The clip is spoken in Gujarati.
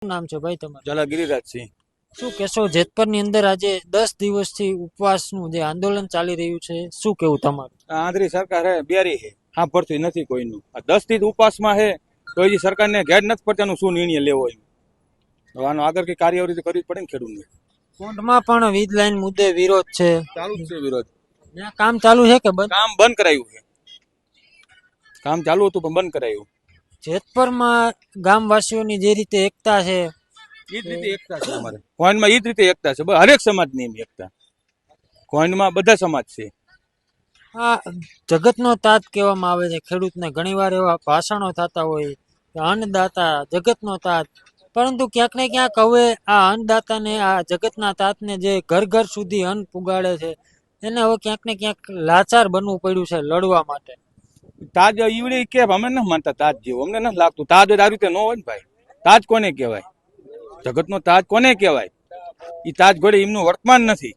નામ છે ભાઈ તમારું? ઝાલા ગિરિરાજસિંહ. શું કહેશો, જેતપરની અંદર આજે 10 દિવસથી ઉપવાસનું જે આંદોલન ચાલી રહ્યું છે, શું કેવું તમારું? આ આંધળી સરકાર હે, બેરી હે, સાંભળતી નથી કોઈનું. આ 10 થી ઉપવાસમાં હે તો હજી સરકારને ઘેર નથી પડતાનું શું નિર્ણય લેવો એમ. હવે આનો આગળ કઈ કાર્યવાહી કરવી પડે ને ખેડૂતને. કોર્ટમાં પણ વીજ લાઈન મુદ્દે વિરોધ છે. ચાલુ જ છે વિરોધ. ત્યાં કામ ચાલુ છે કે બંધ? કામ બંધ કરાયું છે. કામ ચાલુ હતું પણ બંધ કરાયું. જેતપરમાં ગામવાસીઓની જે રીતે એકતા છે, ઈ જ રીતે એકતા છે અમારે કોઈનમાં, ઈ જ રીતે એકતા છે. હરેક સમાજની એમ એકતા. કોઈનમાં બધા સમાજ છે. આ જગતનો તાત કહેવામાં આવે છે ખેડૂતને. ઘણીવાર એવા ભાષણો થતા હોય કે અન્નદાતા જગતનો તાત, પરંતુ ક્યાંક ને ક્યાંક હવે આ અન્નદાતાને, આ જગતના તાતને જે ઘર ઘર સુધી અન્ન પુગાડે છે, એને હવે ક્યાંક ને ક્યાંક લાચાર બનવું પડ્યું છે લડવા માટે. તાજ ઈવડે કે અમે નથી માનતા તાજ જેવું, અમને નથી લાગતું. તાજ આ રીતે ન હોય ને ભાઈ. તાજ કોને કહેવાય? જગતનો તાજ કોને કહેવાય? ઈ તાજ ઘોડે એમનું વર્તમાન નથી.